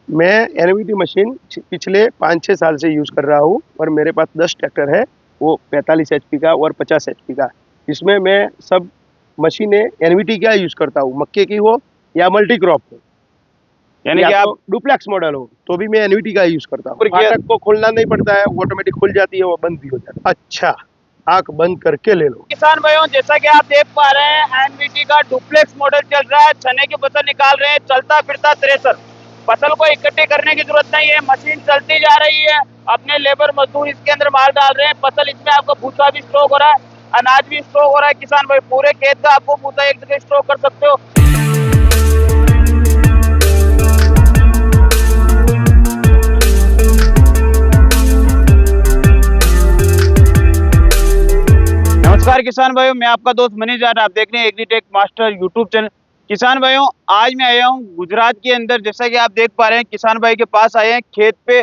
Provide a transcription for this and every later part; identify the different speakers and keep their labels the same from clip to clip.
Speaker 1: मैं NVT machine पिछले 5-6 साल से यूज़ कर रहा हूँ और मेरे पास 10 ट्रैक्टर है, वो 45 एचपी का और 50 एचपी का। इसमें मैं सब मशीनें एनवीटी का यूज़ करता हूँ, मक्के की हो या मल्टी क्रॉप हो,
Speaker 2: यानी
Speaker 1: या
Speaker 2: कि
Speaker 1: तो
Speaker 2: आप
Speaker 1: डुप्लेक्स मॉडल हो, तो भी मैं एनवीटी का यूज़ करता हूँ। फाटक को खोलना नहीं पड़ता है, वो ऑटोमेटिक खुल जाती है, वो बंद भी हो जाती है। अच्छा, आँख बंद करके ले लो।
Speaker 2: किसान भाइयों, जैसा कि आप देख पा रहे हैं, एनवीटी का डुप्लेक्स मॉडल चल रहा है। चने की फसल निकाल रहे हैं, चलता फिरता थ्रेसर। फसल को इकट्ठी करने की जरूरत नहीं है, मशीन चलती जा रही है। अपने लेबर मजदूर इसके अंदर माल डाल रहे हैं। फसल इसमें आपको भूसा भी स्टॉक हो रहा है, अनाज भी स्टॉक हो रहा है। किसान भाई, पूरे खेत का आपको भूसा एक जगह स्टॉक कर सकते हो। नमस्कार किसान भाइयों, मैं आपका दोस्त मनीष जाट। आप देख रहे हैं एग्रीटेक मास्टर यूट्यूब चैनल। किसान भाइयों, आज मैं आया हूं गुजरात के अंदर। जैसा कि आप देख पा रहे हैं, किसान भाई के पास आए हैं खेत पे।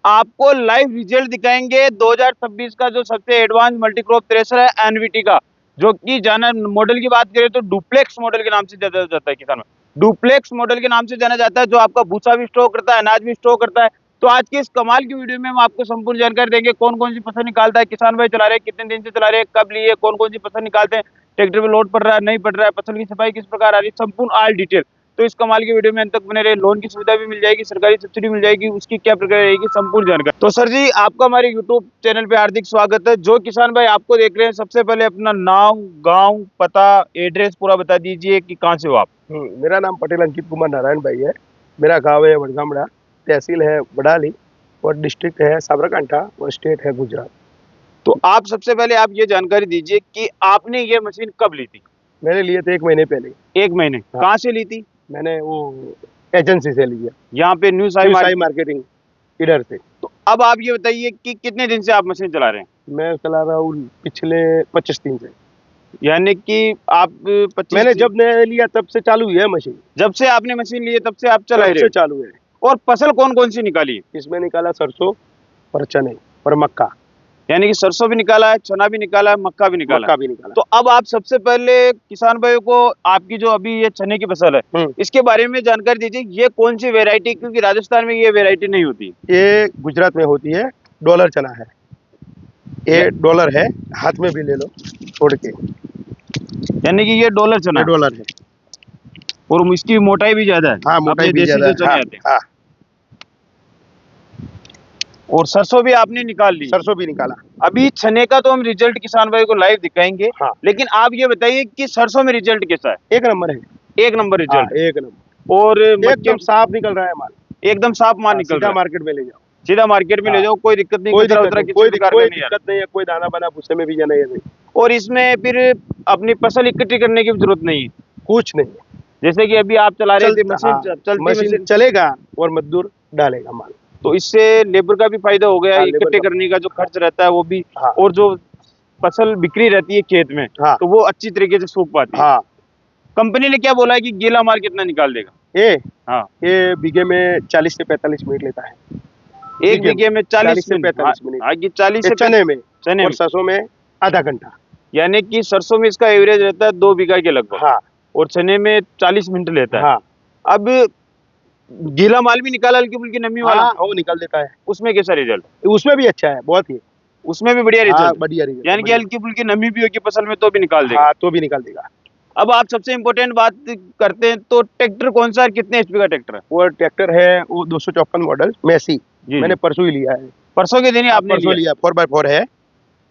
Speaker 2: आपको लाइव रिजल्ट दिखाएंगे 2026 का जो सबसे एडवांस मल्टीक्रॉप थ्रेशर है एनवीटी का, जो कि जाना मॉडल की बात करें तो डुप्लेक्स मॉडल के नाम से जाना जाता है। किसान भाई, डुप्लेक्स मॉडल के नाम से जाना जाता है, जो आपका भूसा भी स्टोर करता है, अनाज भी स्टोर करता है। तो आज की इस कमाल की वीडियो में हम आपको संपूर्ण जानकारी देंगे, कौन कौन सी फसल निकालता है, किसान भाई चला रहे हैं, कितने दिन से चला रहे हैं, कब लिए, कौन कौन सी फसल निकालते हैं, ट्रैक्टर पे लोड पड़ रहा है नहीं पड़ रहा है, फसल की सफाई किस प्रकार आ रही है, संपूर्ण ऑल डिटेल। तो इस कमाल की वीडियो में अंत तक बने रहे। लोन की सुविधा भी मिल जाएगी, सरकारी सब्सिडी मिल जाएगी, उसकी क्या प्रक्रिया रहेगी, संपूर्ण जानकारी। तो सर जी, आपका हमारे यूट्यूब चैनल पे हार्दिक स्वागत है। जो किसान भाई आपको देख रहे हैं, सबसे पहले अपना नाम, गाँव, पता, एड्रेस पूरा बता दीजिए कि कहाँ से हो आप।
Speaker 1: मेरा नाम पटेल अंकित कुमार नारायण भाई है। मेरा गाँव है वडगामड़ा, तहसील है बडाली और डिस्ट्रिक्ट है साबरकांठा और स्टेट है गुजरात।
Speaker 2: तो आप सबसे पहले आप ये जानकारी दीजिए कि आपने ये मशीन कब ली थी।
Speaker 1: मैंने लिए थे 1 महीने पहले।
Speaker 2: 1 महीने।
Speaker 1: हाँ।
Speaker 2: कहाँ से ली थी।
Speaker 1: मैंने वो एजेंसी से लिया,
Speaker 2: यहाँ पे न्यू साई
Speaker 1: साई मार्केटिंग इधर से।
Speaker 2: तो अब आप ये बताइए कि कितने दिन से आप मशीन चला रहे हैं।
Speaker 1: मैं चला रहा हूँ पिछले 25 दिन से।
Speaker 2: यानी कि आप 25
Speaker 1: मैंने जब नया लिया तब से चालू है मशीन।
Speaker 2: जब से आपने मशीन ली है तब से आप चला
Speaker 1: तब
Speaker 2: रहे
Speaker 1: से
Speaker 2: हैं।
Speaker 1: चालू है।
Speaker 2: और फसल कौन कौन सी निकाली है।
Speaker 1: इसमें निकाला सरसों और चने और मक्का।
Speaker 2: यानी कि सरसों भी निकाला है, चना भी निकाला है, मक्का भी निकाला
Speaker 1: मक्का भी निकाला।
Speaker 2: तो अब आप सबसे पहले किसान भाइयों को आपकी जो अभी ये चने की फसल है, इसके बारे में जानकारी दीजिए। ये कौन सी वेरायटी, क्योंकि राजस्थान में ये वेरायटी नहीं होती।
Speaker 1: ये गुजरात में होती है, डॉलर चना है। ये डॉलर है, हाथ में भी ले लो तोड़ के।
Speaker 2: यानी कि ये डॉलर चना,
Speaker 1: डॉलर है
Speaker 2: और इसकी मोटाई भी ज्यादा है।
Speaker 1: हाँ, मोटाई भी ज्यादा है। हाँ।
Speaker 2: और सरसों भी आपने निकाल ली।
Speaker 1: सरसों भी निकाला।
Speaker 2: अभी चने का तो हम रिजल्ट किसान भाई को लाइव दिखाएंगे।
Speaker 1: हाँ।
Speaker 2: लेकिन आप ये बताइए कि सरसों में रिजल्ट कैसा है।
Speaker 1: 1 नंबर है।
Speaker 2: 1 नंबर रिजल्ट।
Speaker 1: हाँ, 1 नंबर।
Speaker 2: और
Speaker 1: एकदम साफ निकल रहा है माल।
Speaker 2: एकदम साफ माल निकल रहा है।
Speaker 1: मार्केट में ले जाओ,
Speaker 2: सीधा मार्केट में ले जाओ, कोई दिक्कत नहीं,
Speaker 1: कोई
Speaker 2: कोई
Speaker 1: दिक्कत नहीं है, कोई दाना बना भूसे में भी जाना है नहीं।
Speaker 2: और इसमें फिर अपनी फसल इकट्ठी करने की जरूरत नहीं है,
Speaker 1: कुछ नहीं।
Speaker 2: जैसे कि अभी आप चला रहे थे,
Speaker 1: मशीन चलेगा और मजदूर डालेगा माल।
Speaker 2: तो इससे लेबर का भी फायदा हो गया, इकट्ठे करने का जो खर्च रहता है वो भी। और जो फसल बिक्री रहती है खेत में, तो वो अच्छी तरीके से सूख पाती है। कंपनी ने क्या बोला है कि गीला माल कितना निकाल देगा।
Speaker 1: ये बीघे में 40 से 45 मिनट लेता है।
Speaker 2: 1 बीघे में 40
Speaker 1: से 45 मिनट।
Speaker 2: 40 से
Speaker 1: चने में और सरसों में आधा घंटा।
Speaker 2: यानी कि सरसों में इसका एवरेज रहता है 2 बीघा के लगभग। और चने में 40 मिनट लेता है। अब गीला माल भी निकाला, हल्की फुल्की नमी वाला
Speaker 1: वो निकल देता है।
Speaker 2: उसमें कैसा रिजल्ट।
Speaker 1: उसमें भी अच्छा है, बहुत ही।
Speaker 2: उसमें भी बढ़िया रिजल्ट।
Speaker 1: बढ़िया रिजल्ट।
Speaker 2: यानी कि हल्की फुल्की नमी भी होगी फसल में तो भी निकाल देगा।
Speaker 1: तो भी निकाल देगा।
Speaker 2: अब आप सबसे इम्पोर्टेंट बात करते हैं, तो ट्रैक्टर कौन सा है, कितने एचपी का ट्रैक्टर है।
Speaker 1: वो ट्रैक्टर है वो 254 मॉडल मैसी। मैंने परसों ही लिया है।
Speaker 2: परसों के दिन ही आपने
Speaker 1: लिया। 4x4 है।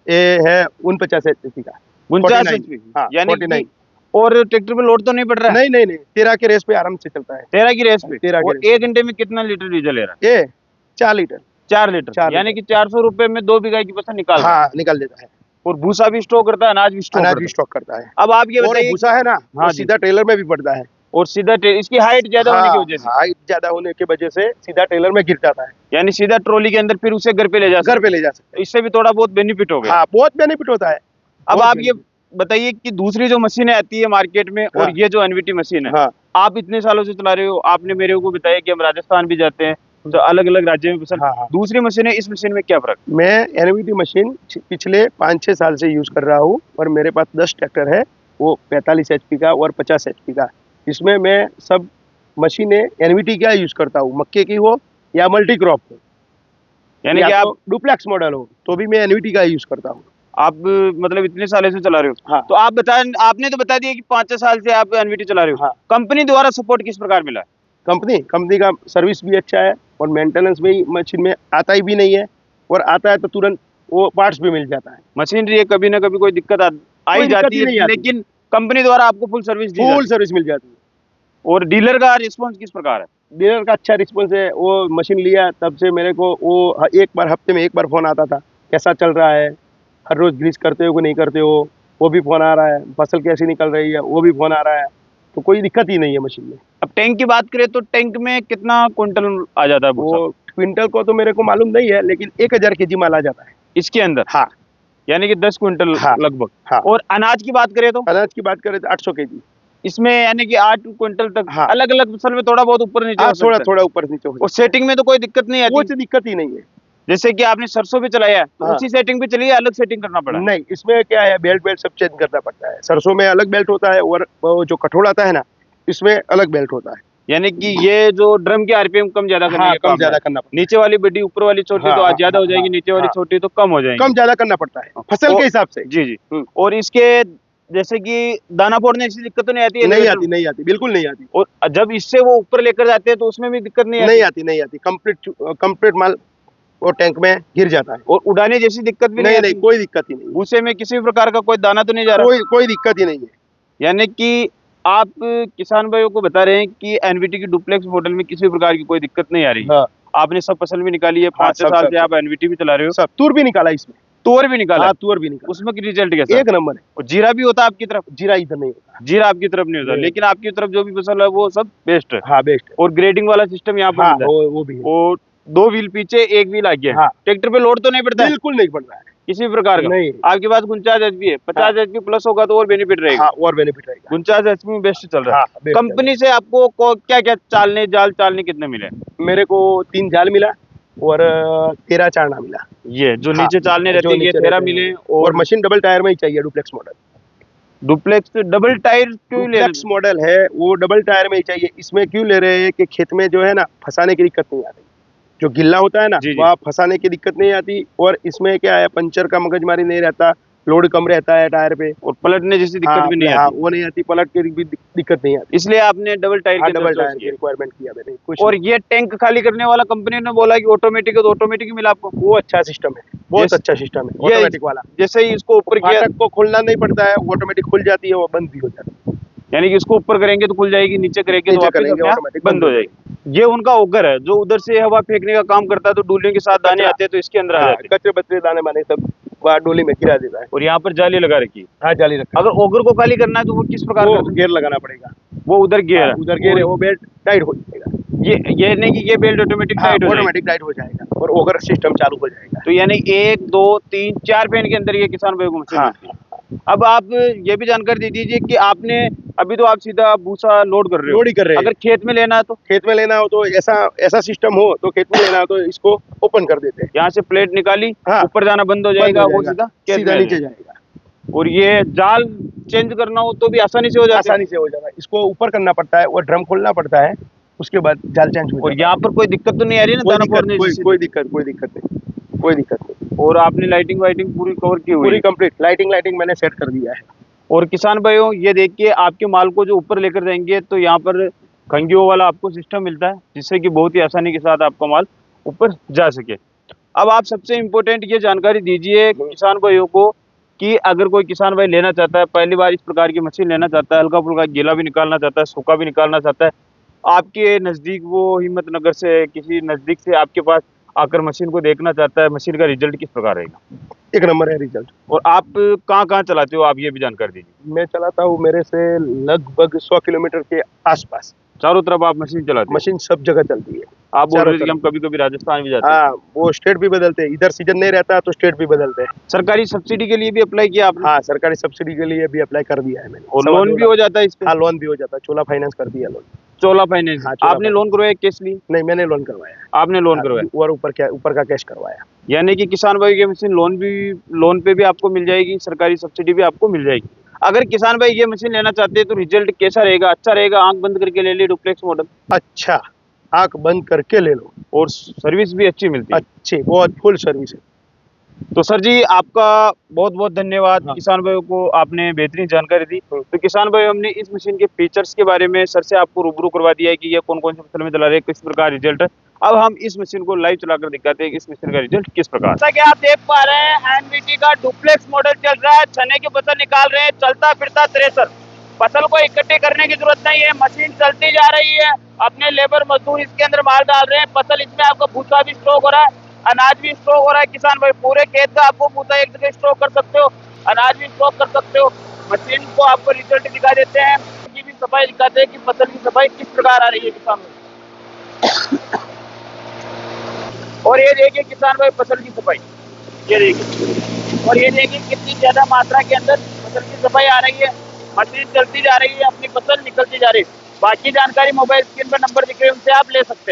Speaker 1: ये है 49 एचपी का।
Speaker 2: 49 एचपी। यानी 49। और ट्रैक्टर पे लोड तो नहीं पड़ रहा है।
Speaker 1: नहीं 13 के रेस पे आराम से चलता है।
Speaker 2: 13 की रेस पे।
Speaker 1: 13
Speaker 2: और 1 घंटे में कितना लीटर डीजल ले रहा है।
Speaker 1: ये 4 लीटर।
Speaker 2: 4 लीटर। यानी कि 400 रुपए में 2 बीघा की फसल निकाल।
Speaker 1: निकाल देता है।
Speaker 2: और भूसा भी स्टॉक करता है, अनाज भी
Speaker 1: स्टॉक करता है।
Speaker 2: अब आप ये बताइए,
Speaker 1: भूसा है ना, सीधा ट्रेलर में भी पड़ता है।
Speaker 2: और सीधा इसकी हाइट ज्यादा होने की वजह से,
Speaker 1: सीधा ट्रेलर में गिर जाता है।
Speaker 2: यानी सीधा ट्रॉली के अंदर फिर उसे घर पे ले जा सकते। इससे भी थोड़ा बहुत बेनिफिट हो गया।
Speaker 1: बहुत बेनिफिट होता है।
Speaker 2: अब आप ये बताइए कि दूसरी जो मशीनें आती है मार्केट में, और ये जो एनवीटी मशीन है, आप इतने सालों से चला रहे हो, आपने मेरे को बताया कि हम राजस्थान भी जाते हैं, तो अलग अलग राज्यों में पसंद। दूसरी मशीनें, इस मशीन में क्या फर्क।
Speaker 1: मैं एनवीटी मशीन पिछले 5-6 साल से यूज कर रहा हूँ और मेरे पास 10 ट्रैक्टर है, वो 45 एचपी का और 50 एचपी का। इसमें मैं सब मशीन एनवीटी का यूज करता हूँ, मक्के की हो या मल्टी क्रॉप हो,
Speaker 2: यानी
Speaker 1: या
Speaker 2: कि
Speaker 1: तो
Speaker 2: आप
Speaker 1: डुप्लेक्स मॉडल हो, तो भी मैं एनवीटी का यूज करता हूँ।
Speaker 2: मतलब इतने सालों से चला रहे हो।
Speaker 1: हाँ।
Speaker 2: तो आप बताएं, आपने तो बता दिया कि 5-6 साल से आप एनवीटी चला रहे हो।
Speaker 1: हाँ।
Speaker 2: कंपनी द्वारा सपोर्ट किस प्रकार मिला?
Speaker 1: कंपनी का सर्विस भी अच्छा है और मेंटेनेंस भी मशीन में आता ही भी नहीं है, और आता है तो तुरंत वो पार्ट्स भी मिल जाता है।
Speaker 2: मशीनरी है, कभी ना कभी कोई दिक्कत आ
Speaker 1: कोई
Speaker 2: ही
Speaker 1: दिक्कत
Speaker 2: जाती
Speaker 1: ही
Speaker 2: है,
Speaker 1: नहीं आती।
Speaker 2: लेकिन कंपनी द्वारा आपको फुल सर्विस दी
Speaker 1: फुल
Speaker 2: जाती
Speaker 1: सर्विस मिल जाती है।
Speaker 2: है। और डीलर का रिस्पॉन्स किस प्रकार है?
Speaker 1: डीलर का अच्छा रिस्पॉन्स है। वो मशीन लिया तब से मेरे को वो एक बार हफ्ते में एक बार फ़ोन आता था, कैसा चल रहा है, हर रोज़ ग्रीस करते हो कि नहीं करते हो, वो भी फ़ोन आ रहा है, फसल कैसी निकल रही है, वो भी फ़ोन आ रहा है, तो कोई दिक्कत ही नहीं है मशीन में।
Speaker 2: अब टैंक की बात करें तो टैंक में कितना क्विंटल आ जाता है भूसा
Speaker 1: वो क्विंटल को तो मेरे को मालूम नहीं है, लेकिन 1000 केजी माल आ जाता है।
Speaker 2: इसके अंदर?
Speaker 1: हाँ।
Speaker 2: यानी कि 10 क्विंटल
Speaker 1: हाँ।
Speaker 2: लगभग।
Speaker 1: हाँ।
Speaker 2: और अनाज की बात करें तो
Speaker 1: अनाज की बात करें तो 800 केजी।
Speaker 2: इसमें यानी कि 8 क्विंटल तक
Speaker 1: हाँ।
Speaker 2: अलग-अलग फसल में थोड़ा बहुत ऊपर नीचे
Speaker 1: हाँ,
Speaker 2: हो सकता है।
Speaker 1: थोड़ा ऊपर नीचे हो
Speaker 2: और
Speaker 1: सकता है।
Speaker 2: सेटिंग में तो कोई दिक्कत नहीं
Speaker 1: वो
Speaker 2: आती?
Speaker 1: दिक्कत ही नहीं है।
Speaker 2: जैसे कि आपने सरसों पे चलाया है, तो
Speaker 1: हाँ।
Speaker 2: उसी सेटिंग पे चलिए, अलग सेटिंग करना पड़ा?
Speaker 1: नहीं, इसमें क्या है, बेल्ट सब चेंज करना पड़ता है। सरसों में अलग बेल्ट होता है और वो जो कठोल आता है ना, इसमें अलग बेल्ट होता है।
Speaker 2: यानी कि ये जो ड्रम के आरपीएम कम ज्यादा करने
Speaker 1: हाँ,
Speaker 2: का
Speaker 1: कम
Speaker 2: काम
Speaker 1: ज्यादा
Speaker 2: है।
Speaker 1: करना पड़ता
Speaker 2: नीचे वाली बड़ी, ऊपर वाली छोटी
Speaker 1: हाँ,
Speaker 2: तो
Speaker 1: हाँ,
Speaker 2: आज ज्यादा
Speaker 1: हाँ,
Speaker 2: हो जाएगी,
Speaker 1: हाँ,
Speaker 2: नीचे वाली
Speaker 1: हाँ।
Speaker 2: छोटी तो कम हो जाएगी।
Speaker 1: कम ज्यादा करना पड़ता है, फसल
Speaker 2: और-
Speaker 1: के हिसाब से।
Speaker 2: जी जी।
Speaker 1: हुँ।
Speaker 2: और इसके जैसे कि दाना फोड़ने ऐसी दिक्कत तो नहीं आती?
Speaker 1: नहीं
Speaker 2: एलिवेटर
Speaker 1: आती, नहीं आती, बिल्कुल नहीं आती।
Speaker 2: और जब इससे वो ऊपर लेकर जाते हैं तो उसमें भी दिक्कत नहीं आती?
Speaker 1: नहीं आती, नहीं आती। कंप्लीट माल वो टैंक में गिर जाता है।
Speaker 2: और उड़ाने जैसी दिक्कत भी नहीं
Speaker 1: नहीं, नहीं,
Speaker 2: आती?
Speaker 1: कोई दिक्कत ही नहीं है।
Speaker 2: भूसे में किसी भी प्रकार का कोई दाना तो नहीं जा रहा?
Speaker 1: कोई दिक्कत ही नहीं है।
Speaker 2: यानी कि आप किसान भाइयों को बता रहे हैं कि एनवीटी की डुप्लेक्स मॉडल में किसी प्रकार की कोई दिक्कत नहीं आ रही है।
Speaker 1: हाँ।
Speaker 2: आपने सब फसल भी निकाली है,
Speaker 1: हाँ,
Speaker 2: 5-6
Speaker 1: सब
Speaker 2: साल
Speaker 1: सब
Speaker 2: से आप एनवीटी भी चला रहे हो।
Speaker 1: सब तूर भी निकाला इसमें।
Speaker 2: तुअर भी निकाला
Speaker 1: हाँ,
Speaker 2: है?
Speaker 1: तुअर भी निकाला।
Speaker 2: उसमें की रिजल्ट कैसा है?
Speaker 1: एक नंबर है।
Speaker 2: और जीरा भी होता है आपकी तरफ?
Speaker 1: जीरा इधर नहीं होता।
Speaker 2: जीरा आपकी तरफ नहीं होता,
Speaker 1: नहीं।
Speaker 2: लेकिन आपकी तरफ जो भी फसल है वो सब बेस्ट है।
Speaker 1: हाँ, बेस्ट है।
Speaker 2: और ग्रेडिंग वाला सिस्टम यहाँ पर
Speaker 1: हाँ,
Speaker 2: मिलता है।
Speaker 1: वो भी है।
Speaker 2: और 2 व्हील पीछे, 1 व्हील आगे है।
Speaker 1: हाँ।
Speaker 2: ट्रैक्टर पे लोड तो नहीं पड़ता है
Speaker 1: बिल्कुल नहीं पड़ रहा है।
Speaker 2: किसी भी प्रकार का?
Speaker 1: नहीं।
Speaker 2: आपके पास 49 एचपी है, 50 एचपी प्लस होगा तो और बेनिफिट रहेगा।
Speaker 1: हाँ, और बेनिफिट रहेगा।
Speaker 2: 49 एचपी में बेस्ट चल रहा है।
Speaker 1: हाँ, बेस्ट चल
Speaker 2: कंपनी से आपको क्या क्या जाल चालने कितने मिले?
Speaker 1: मेरे को 3 जाल मिला और 13 चारना मिला।
Speaker 2: ये जो
Speaker 1: हाँ,
Speaker 2: नीचे चालने रहते
Speaker 1: जो
Speaker 2: हैं ये
Speaker 1: नीचे
Speaker 2: 13
Speaker 1: रहते हैं।
Speaker 2: मिले।
Speaker 1: और
Speaker 2: और
Speaker 1: मशीन डबल टायर में ही चाहिए, duplex model.
Speaker 2: Duplex double tyre क्यों ले
Speaker 1: डुप्लेक्स मॉडल है, वो डबल टायर में ही चाहिए। इसमें क्यों ले रहे हैं कि खेत में जो है ना, फंसाने की दिक्कत नहीं आती। जो गिल्ला होता है ना,
Speaker 2: जी, जी।
Speaker 1: वहाँ फंसाने की दिक्कत नहीं आती। और इसमें क्या है, पंचर का मगजमारी नहीं रहता, लोड कम रहता है टायर पे।
Speaker 2: और पलटने जैसी दिक्कत
Speaker 1: हाँ,
Speaker 2: भी नहीं
Speaker 1: हाँ,
Speaker 2: आती?
Speaker 1: वो नहीं आती, पलट की भी दिक्कत नहीं आती।
Speaker 2: इसलिए आपने डबल टायर
Speaker 1: हाँ,
Speaker 2: के
Speaker 1: डबल
Speaker 2: अंदर
Speaker 1: टायर
Speaker 2: चॉइस
Speaker 1: की
Speaker 2: किया।
Speaker 1: रिक्वायरमेंट किया मैंने, कुछ
Speaker 2: और
Speaker 1: नहीं।
Speaker 2: ये टैंक खाली करने वाला कंपनी ने बोला कि ऑटोमेटिक है, तो ऑटोमेटिक ही मिला आपको?
Speaker 1: वो अच्छा सिस्टम है, बहुत
Speaker 2: Yes।
Speaker 1: अच्छा सिस्टम है,
Speaker 2: ये
Speaker 1: ऑटोमेटिक वाला।
Speaker 2: जैसे ही इसको ऊपर किया,
Speaker 1: फाटक को खोलना नहीं पड़ता है, वो ऑटोमेटिक खुल जाती है, वो बंद भी हो जाती है।
Speaker 2: यानी कि इसको ऊपर करेंगे तो खुल जाएगी, नीचे करेंगे तो
Speaker 1: नीचे
Speaker 2: वापस
Speaker 1: करेंगे
Speaker 2: अपने आप
Speaker 1: ऑटोमेटिक
Speaker 2: बंद हो जाएगी। ये उनका ओगर है जो उधर से हवा फेंकने का काम करता है, तो डूलियों के साथ दाने
Speaker 1: कचरा।
Speaker 2: आते हैं तो इसके अंदर आ
Speaker 1: हाँ,
Speaker 2: जाते हैं।
Speaker 1: कचरे बचरे दाने बाने सब वहाँ डोली में गिरा देता है।
Speaker 2: और यहाँ पर जाली लगा रखी है।
Speaker 1: हाँ, जाली रखा
Speaker 2: अगर ओगर को खाली करना है तो वो किस प्रकार
Speaker 1: वो
Speaker 2: करते हैं?
Speaker 1: गेयर लगाना पड़ेगा।
Speaker 2: वो उधर गियर
Speaker 1: हाँ,
Speaker 2: है,
Speaker 1: उधर गेयर है, वो बेल्ट टाइट हो जाएगा।
Speaker 2: ये नहीं कि ये बेल्ट ऑटोमेटिक
Speaker 1: हाँ,
Speaker 2: टाइट हो जाएगी।
Speaker 1: ऑटोमेटिक टाइट हो जाएगा और ओवर सिस्टम चालू हो जाएगा।
Speaker 2: तो यानी 1 2 3 4 पेन के अंदर ये किसान भाई को मशीन
Speaker 1: हाँ।
Speaker 2: मिलती है। अब आप ये भी जानकारी दे दीजिए कि आपने अभी तो आप सीधा भूसा लोड कर रहे हो,
Speaker 1: लोड ही कर रहे हैं।
Speaker 2: अगर खेत में लेना है तो
Speaker 1: खेत में लेना हो तो ऐसा सिस्टम हो तो खेत में लेना हो तो इसको ओपन कर देते हैं।
Speaker 2: यहाँ से प्लेट निकाली,
Speaker 1: हाँ।
Speaker 2: ऊपर जाना बंद हो
Speaker 1: बंद
Speaker 2: जाएगा,
Speaker 1: हो
Speaker 2: वो
Speaker 1: जाएगा,
Speaker 2: सीधा खेत
Speaker 1: सीधा
Speaker 2: में आ
Speaker 1: नीचे
Speaker 2: जाएगा।
Speaker 1: जाएगा।
Speaker 2: और ये जाल चेंज करना हो तो भी आसानी से हो जाता है।
Speaker 1: आसानी से हो जाएगा। इसको ऊपर करना पड़ता है और ड्रम खोलना पड़ता है, उसके बाद जाल चेंज हो
Speaker 2: और
Speaker 1: जाता
Speaker 2: यहाँ पर कोई दिक्कत तो नहीं आ रही है ना दाना
Speaker 1: है।
Speaker 2: फोड़ने
Speaker 1: कोई
Speaker 2: जैसी?
Speaker 1: कोई दिक्कत नहीं, कोई दिक्कत नहीं।
Speaker 2: और आपने लाइटिंग वाइटिंग पूरी कवर की हुई
Speaker 1: पूरी
Speaker 2: है?
Speaker 1: कंप्लीट लाइटिंग मैंने सेट कर दिया है।
Speaker 2: और किसान भाइयों ये देखिए, आपके माल को जो ऊपर लेकर जाएंगे तो यहाँ पर खंगियों वाला आपको सिस्टम मिलता है, जिससे कि बहुत ही आसानी के साथ आपका माल ऊपर जा सके। अब आप सबसे इम्पोर्टेंट ये जानकारी दीजिए किसान भाइयों को कि अगर कोई किसान भाई लेना चाहता है, पहली बार इस प्रकार की मशीन लेना चाहता है, हल्का फुल्का गीला भी निकालना चाहता है, सूखा भी निकालना चाहता है, आपके नज़दीक वो हिम्मतनगर से किसी नज़दीक से आपके पास आकर मशीन को देखना चाहता है, मशीन का रिजल्ट किस प्रकार रहेगा?
Speaker 1: एक नंबर है रिजल्ट।
Speaker 2: और आप कहाँ चलाते हो, आप ये भी जानकारी दीजिए।
Speaker 1: मैं चलाता हूँ मेरे से लगभग 100 किलोमीटर के आसपास।
Speaker 2: चारों तरफ आप मशीन चलाते हो?
Speaker 1: मशीन सब जगह चलती है।
Speaker 2: आप बोल
Speaker 1: चारों
Speaker 2: रहे थे कि हम
Speaker 1: तरफ।
Speaker 2: कभी कभी राजस्थान भी जाते हैं।
Speaker 1: हाँ, वो स्टेट भी बदलते हैं, इधर सीजन नहीं रहता तो स्टेट भी बदलते हैं।
Speaker 2: सरकारी सब्सिडी के लिए भी अप्लाई किया आपने?
Speaker 1: हाँ, सरकारी सब्सिडी के लिए भी अप्लाई कर दिया है मैंने।
Speaker 2: और
Speaker 1: सवा
Speaker 2: लोन
Speaker 1: 2
Speaker 2: भी
Speaker 1: लाख।
Speaker 2: हो जाता है इस पे?
Speaker 1: हाँ, लोन भी हो जाता है, चोला फाइनेंस कर दिया लोन।
Speaker 2: चोला फाइनेंस?
Speaker 1: हाँ, चोला
Speaker 2: आपने लोन करवाया कैश लिए?
Speaker 1: नहीं, मैंने लोन करवाया है।
Speaker 2: आपने लोन
Speaker 1: हाँ,
Speaker 2: करवाया,
Speaker 1: और ऊपर का कैश करवाया।
Speaker 2: यानी कि किसान भाई की मशीन लोन पे भी आपको मिल जाएगी, सरकारी सब्सिडी भी आपको मिल जाएगी। अगर किसान भाई ये मशीन लेना चाहते हैं तो रिजल्ट कैसा रहेगा, अच्छा रहेगा, आंख बंद करके ले ली डुप्लेक्स मॉडल,
Speaker 1: अच्छा, आंख बंद करके ले लो।
Speaker 2: और सर्विस भी अच्छी मिलती है।
Speaker 1: अच्छी, बहुत फुल सर्विस है।
Speaker 2: तो सर जी आपका बहुत बहुत धन्यवाद।
Speaker 1: हाँ।
Speaker 2: किसान भाइयों को आपने बेहतरीन जानकारी दी। तो किसान भाई हमने इस मशीन के फीचर्स के बारे में सर से आपको रूबरू करवा दिया है कि ये कौन कौन सी फसल में चला रहे हैं, किस प्रकार रिजल्ट है। अब हम इस मशीन को लाइव चलाकर दिखाते हैं कि इस मशीन का रिजल्ट किस प्रकार। जैसा कि आप देख पा रहे हैं एनवीटी का डुप्लेक्स मॉडल चल रहा है, चने की फसल निकाल रहे हैं, चलता फिरता थ्रेसर। फसल को इकट्ठी करने की जरूरत नहीं है, मशीन चलती जा रही है, अपने लेबर मजदूर इसके अंदर माल डाल रहे हैं, फसल इसमें आपका भूसा भी स्टॉक हो रहा है, अनाज भी स्टॉक हो रहा है। किसान भाई पूरे खेत का आपको भूसा एक जगह स्टॉक कर सकते हो, अनाज भी स्टॉक कर सकते हो। मशीन को आपको रिजल्ट दिखा देते हैं, की भी सफाई दिखाते हैं कि फसल की सफाई किस प्रकार आ रही है किसान भाई। और ये देखिए किसान भाई फसल की सफाई, ये देखिए, और ये देखिए कितनी ज्यादा मात्रा के अंदर फसल की सफाई आ रही है, मशीन चलती जा रही है, अपनी फसल निकलती जा रही है। बाकी जानकारी मोबाइल स्क्रीन पर नंबर दिख रहे हैं, उनसे आप ले सकते हैं।